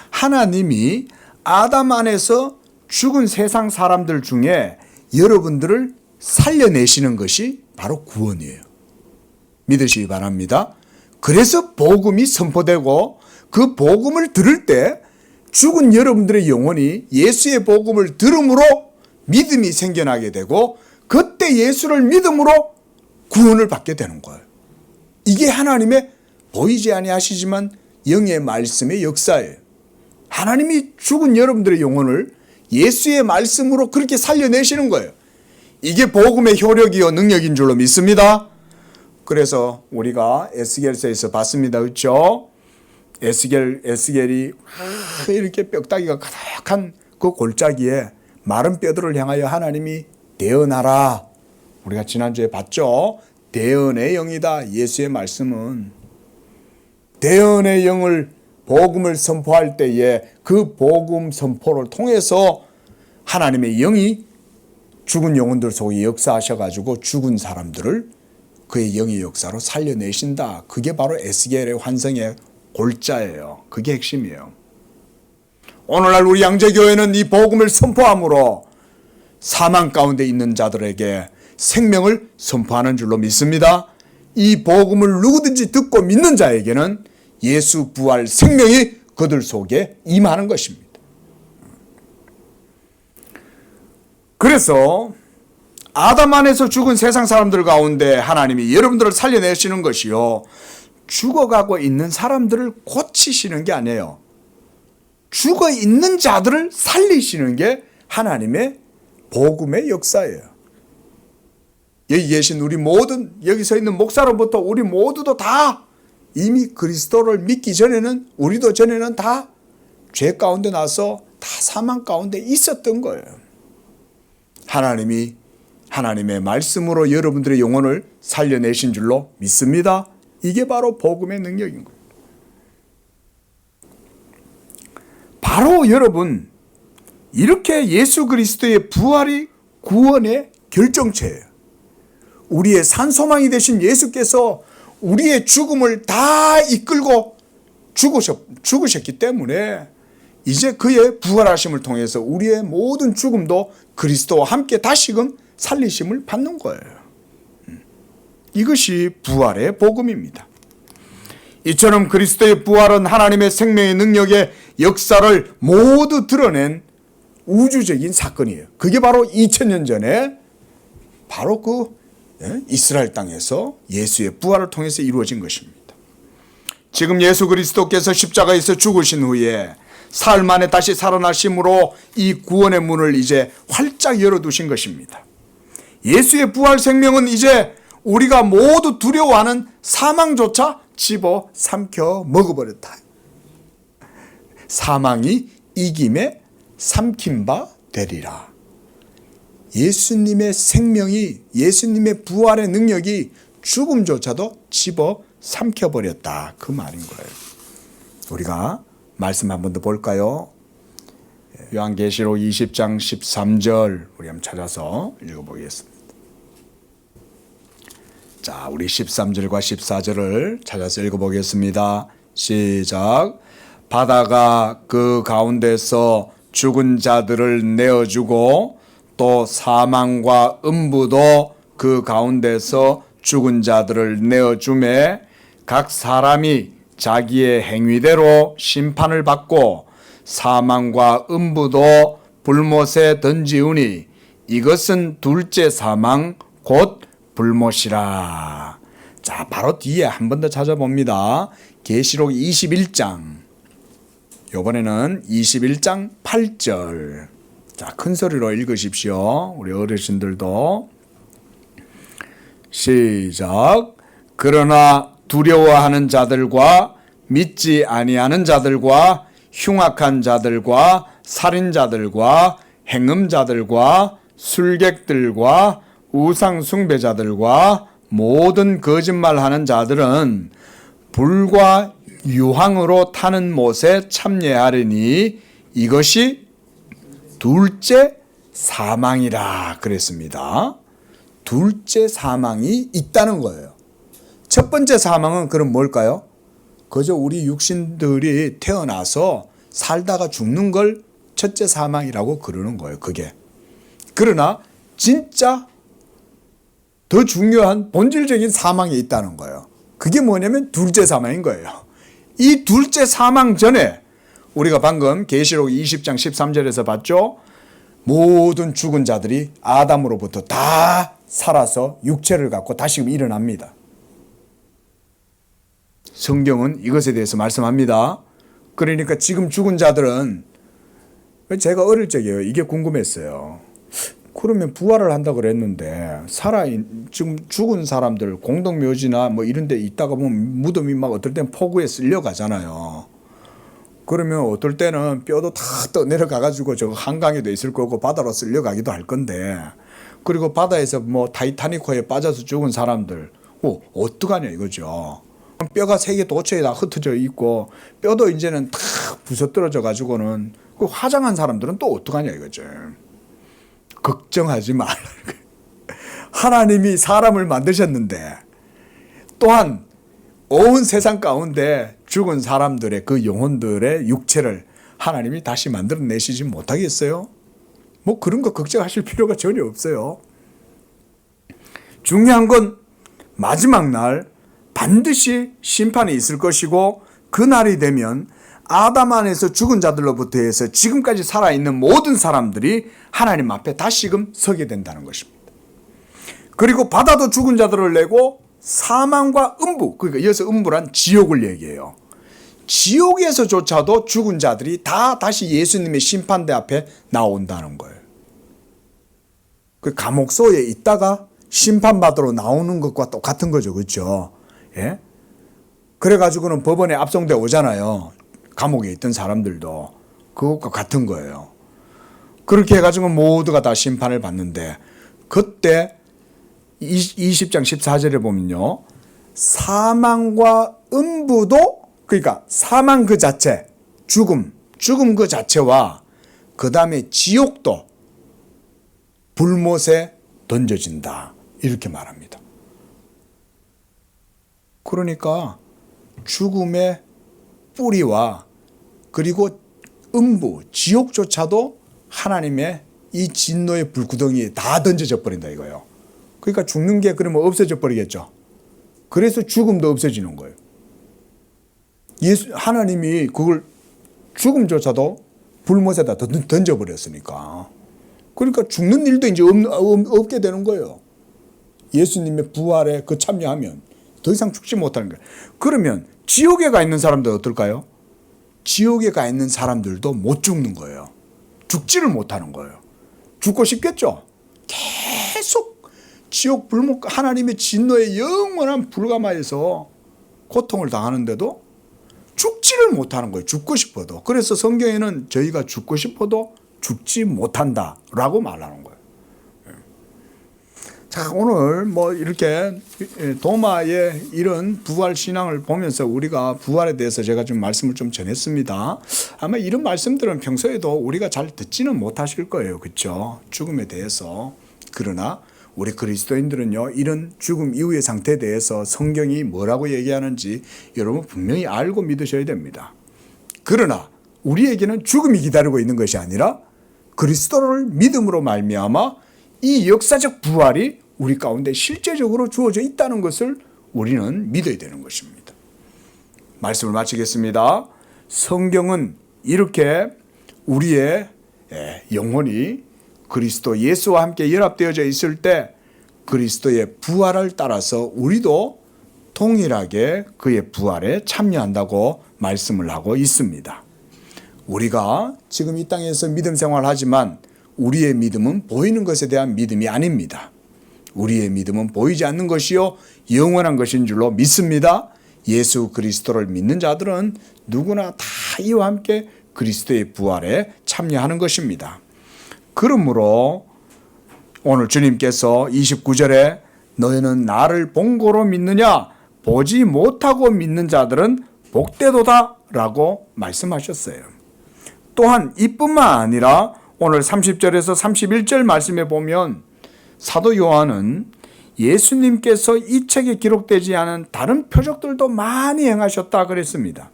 하나님이 아담 안에서 죽은 세상 사람들 중에 여러분들을 살려내시는 것이 바로 구원이에요. 믿으시기 바랍니다. 그래서 복음이 선포되고 그 복음을 들을 때 죽은 여러분들의 영혼이 예수의 복음을 들음으로 믿음이 생겨나게 되고 그때 예수를 믿음으로 구원을 받게 되는 거예요. 이게 하나님의 보이지 아니하시지만 영의 말씀의 역사예요. 하나님이 죽은 여러분들의 영혼을 예수의 말씀으로 그렇게 살려내시는 거예요. 이게 복음의 효력이요 능력인 줄로 믿습니다. 그래서 우리가 에스겔서에서 봤습니다. 그렇죠? 에스겔이 이렇게 뼈다귀가 가득한 그 골짜기에 마른 뼈들을 향하여 하나님이 대언하라. 우리가 지난주에 봤죠? 대언의 영이다. 예수의 말씀은 대언의 영을 복음을 선포할 때에 그 복음 선포를 통해서 하나님의 영이 죽은 영혼들 속에 역사하셔가지고 죽은 사람들을 그의 영의 역사로 살려내신다. 그게 바로 에스겔의 환상의 골자예요. 그게 핵심이에요. 오늘날 우리 양재교회는 이 복음을 선포함으로 사망 가운데 있는 자들에게 생명을 선포하는 줄로 믿습니다. 이 복음을 누구든지 듣고 믿는 자에게는 예수 부활 생명이 그들 속에 임하는 것입니다. 그래서 아담 안에서 죽은 세상 사람들 가운데 하나님이 여러분들을 살려내시는 것이요, 죽어가고 있는 사람들을 고치시는 게 아니에요. 죽어 있는 자들을 살리시는 게 하나님의 복음의 역사예요. 여기 계신 우리 모든, 여기 서 있는 목사로부터 우리 모두도 다 이미 그리스도를 믿기 전에는, 우리도 전에는 다 죄 가운데 나서 다 사망 가운데 있었던 거예요. 하나님이 하나님의 말씀으로 여러분들의 영혼을 살려내신 줄로 믿습니다. 이게 바로 복음의 능력인 거예요. 바로 여러분, 이렇게 예수 그리스도의 부활이 구원의 결정체예요. 우리의 산소망이 되신 예수께서 우리의 죽음을 다 이끌고 죽으셨기 때문에 이제 그의 부활하심을 통해서 우리의 모든 죽음도 그리스도와 함께 다시금 살리심을 받는 거예요. 이것이 부활의 복음입니다. 이처럼 그리스도의 부활은 하나님의 생명의 능력의 역사를 모두 드러낸 우주적인 사건이에요. 그게 바로 2000년 전에 바로 그 이스라엘 땅에서 예수의 부활을 통해서 이루어진 것입니다. 지금 예수 그리스도께서 십자가에서 죽으신 후에 사흘 만에 다시 살아나심으로 이 구원의 문을 이제 활짝 열어두신 것입니다. 예수의 부활 생명은 이제 우리가 모두 두려워하는 사망조차 집어 삼켜 먹어버렸다. 사망이 이김에 삼킨 바 되리라. 예수님의 생명이, 예수님의 부활의 능력이 죽음조차도 집어 삼켜버렸다. 그 말인 거예요. 우리가 말씀 한 번 더 볼까요? 요한계시록 20장 13절 우리 한번 찾아서 읽어보겠습니다. 자, 우리 13절과 14절을 찾아서 읽어보겠습니다. 시작. 바다가 그 가운데서 죽은 자들을 내어주고 또 사망과 음부도 그 가운데서 죽은 자들을 내어주매 각 사람이 자기의 행위대로 심판을 받고 사망과 음부도 불못에 던지우니 이것은 둘째 사망 곧 불못이라. 자, 바로 뒤에 한 번 더 찾아봅니다. 계시록 21장. 이번에는 21장 8절. 자, 큰 소리로 읽으십시오. 우리 어르신들도. 시작. 그러나 두려워하는 자들과 믿지 아니하는 자들과 흉악한 자들과 살인자들과 행음자들과 술객들과 우상 숭배자들과 모든 거짓말하는 자들은 불과 유황으로 타는 못에 참여하리니 이것이 둘째 사망이라 그랬습니다. 둘째 사망이 있다는 거예요. 첫 번째 사망은 그럼 뭘까요? 그저 우리 육신들이 태어나서 살다가 죽는 걸 첫째 사망이라고 그러는 거예요. 그게. 그러나 진짜 더 중요한 본질적인 사망이 있다는 거예요. 그게 뭐냐면 둘째 사망인 거예요. 이 둘째 사망 전에 우리가 방금 계시록 20장 13절에서 봤죠. 모든 죽은 자들이 아담으로부터 다 살아서 육체를 갖고 다시금 일어납니다. 성경은 이것에 대해서 말씀합니다. 그러니까 지금 죽은 자들은, 제가 어릴 적에요, 이게 궁금했어요. 그러면 부활을 한다고 그랬는데 지금 죽은 사람들 공동묘지나 뭐 이런 데 있다가 보면 무덤이 막 어떨 땐 포구에 쓸려 가잖아요. 그러면 어떨 때는 뼈도 다 떠내려가 가지고 저 한강에도 있을 거고 바다로 쓸려 가기도 할 건데, 그리고 바다에서 뭐 타이타닉호에 빠져서 죽은 사람들 어떡하냐 이거죠. 뼈가 세 개 도처에 다 흩어져 있고 뼈도 이제는 다 부서뜨려져 가지고는 그 화장한 사람들은 또 어떡하냐 이거죠. 걱정하지 말라. 하나님이 사람을 만드셨는데 또한 온 세상 가운데 죽은 사람들의 그 영혼들의 육체를 하나님이 다시 만들어내시지 못하겠어요? 뭐 그런 거 걱정하실 필요가 전혀 없어요. 중요한 건 마지막 날 반드시 심판이 있을 것이고, 그 날이 되면 아담 안에서 죽은 자들로부터 해서 지금까지 살아있는 모든 사람들이 하나님 앞에 다시금 서게 된다는 것입니다. 그리고 바다도 죽은 자들을 내고 사망과 음부, 그러니까 이어서 음부란 지옥을 얘기해요. 지옥에서조차도 죽은 자들이 다 다시 예수님의 심판대 앞에 나온다는 거예요. 그 감옥소에 있다가 심판받으러 나오는 것과 똑같은 거죠. 그렇죠? 예? 그래가지고는 법원에 압송돼 오잖아요. 감옥에 있던 사람들도. 그것과 같은 거예요. 그렇게 해가지고 모두가 다 심판을 받는데, 그때 20장 14절에 보면요, 사망과 음부도, 그러니까 사망 그 자체, 죽음 그 자체와 그 다음에 지옥도 불못에 던져진다, 이렇게 말합니다. 그러니까 죽음의 뿌리와 그리고 음부, 지옥조차도 하나님의 이 진노의 불구덩이에 다 던져져 버린다 이거예요. 그러니까 죽는 게 그러면 없어져 버리겠죠. 그래서 죽음도 없어지는 거예요. 하나님이 그걸 죽음조차도 불못에다 던져버렸으니까. 그러니까 죽는 일도 이제 없게 되는 거예요. 예수님의 부활에 참여하면 더 이상 죽지 못하는 거예요. 그러면 지옥에 가 있는 사람들 어떨까요? 지옥에 가 있는 사람들도 못 죽는 거예요. 죽지를 못하는 거예요. 죽고 싶겠죠? 계속 지옥 불목 하나님의 진노의 영원한 불가마에서 고통을 당하는데도 죽지를 못하는 거예요. 죽고 싶어도. 그래서 성경에는 저희가 죽고 싶어도 죽지 못한다라고 말하는 거예요. 자, 오늘 뭐 이렇게 도마의 이런 부활 신앙을 보면서 우리가 부활에 대해서 제가 좀 말씀을 좀 전했습니다. 아마 이런 말씀들은 평소에도 우리가 잘 듣지는 못하실 거예요. 그렇죠? 죽음에 대해서. 그러나 우리 그리스도인들은요, 이런 죽음 이후의 상태에 대해서 성경이 뭐라고 얘기하는지 여러분 분명히 알고 믿으셔야 됩니다. 그러나 우리에게는 죽음이 기다리고 있는 것이 아니라 그리스도를 믿음으로 말미암아 이 역사적 부활이 우리 가운데 실제적으로 주어져 있다는 것을 우리는 믿어야 되는 것입니다. 말씀을 마치겠습니다. 성경은 이렇게 우리의 영혼이 그리스도 예수와 함께 연합되어져 있을 때 그리스도의 부활을 따라서 우리도 동일하게 그의 부활에 참여한다고 말씀을 하고 있습니다. 우리가 지금 이 땅에서 믿음 생활하지만 우리의 믿음은 보이는 것에 대한 믿음이 아닙니다. 우리의 믿음은 보이지 않는 것이요 영원한 것인 줄로 믿습니다. 예수 그리스도를 믿는 자들은 누구나 다 이와 함께 그리스도의 부활에 참여하는 것입니다. 그러므로 오늘 주님께서 29절에 너희는 나를 본고로 믿느냐 보지 못하고 믿는 자들은 복되도다 라고 말씀하셨어요. 또한 이뿐만 아니라 오늘 30절에서 31절 말씀에 보면 사도 요한은 예수님께서 이 책에 기록되지 않은 다른 표적들도 많이 행하셨다 그랬습니다.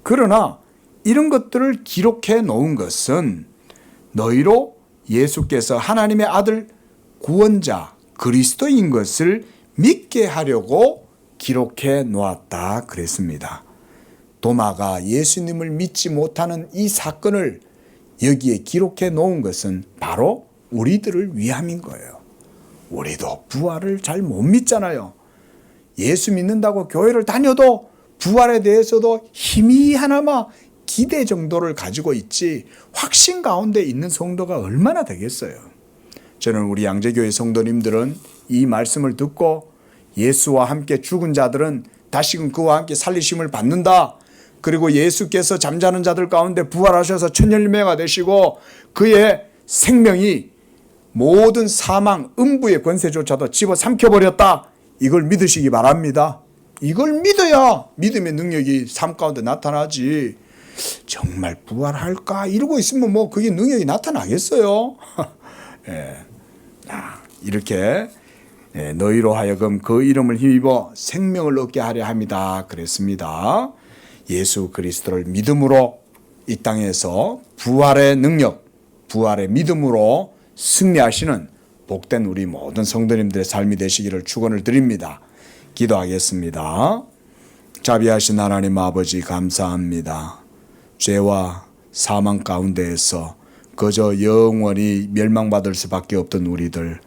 그러나 이런 것들을 기록해 놓은 것은 너희로 예수께서 하나님의 아들 구원자 그리스도인 것을 믿게 하려고 기록해 놓았다 그랬습니다. 도마가 예수님을 믿지 못하는 이 사건을 여기에 기록해 놓은 것은 바로 우리들을 위함인 거예요. 우리도 부활을 잘 못 믿잖아요. 예수 믿는다고 교회를 다녀도 부활에 대해서도 희미하나마 기대 정도를 가지고 있지 확신 가운데 있는 성도가 얼마나 되겠어요. 저는 우리 양재교회 성도님들은 이 말씀을 듣고 예수와 함께 죽은 자들은 다시금 그와 함께 살리심을 받는다. 그리고 예수께서 잠자는 자들 가운데 부활하셔서 천열매가 되시고 그의 생명이 모든 사망, 음부의 권세조차도 집어삼켜버렸다. 이걸 믿으시기 바랍니다. 이걸 믿어야 믿음의 능력이 삶 가운데 나타나지. 정말 부활할까? 이러고 있으면 뭐 그게 능력이 나타나겠어요. 예. 이렇게 너희로 하여금 그 이름을 힘입어 생명을 얻게 하려 합니다. 그랬습니다. 예수 그리스도를 믿음으로 이 땅에서 부활의 능력, 부활의 믿음으로 승리하시는 복된 우리 모든 성도님들의 삶이 되시기를 축원을 드립니다. 기도하겠습니다. 자비하신 하나님 아버지 감사합니다. 죄와 사망 가운데에서 그저 영원히 멸망받을 수밖에 없던 우리들,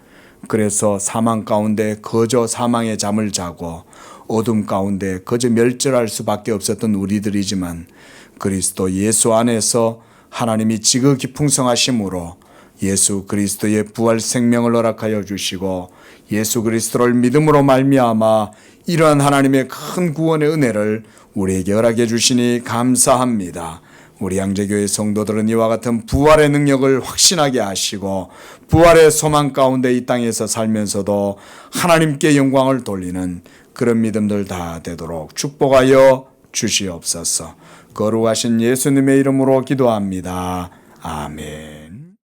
그래서 사망 가운데 그저 사망의 잠을 자고 어둠 가운데 그저 멸절할 수밖에 없었던 우리들이지만 그리스도 예수 안에서 하나님이 지극히 풍성하심으로 예수 그리스도의 부활 생명을 허락하여 주시고 예수 그리스도를 믿음으로 말미암아 이러한 하나님의 큰 구원의 은혜를 우리에게 허락해 주시니 감사합니다. 우리 양재교회 성도들은 이와 같은 부활의 능력을 확신하게 하시고 부활의 소망 가운데 이 땅에서 살면서도 하나님께 영광을 돌리는 그런 믿음들 다 되도록 축복하여 주시옵소서. 거룩하신 예수님의 이름으로 기도합니다. 아멘.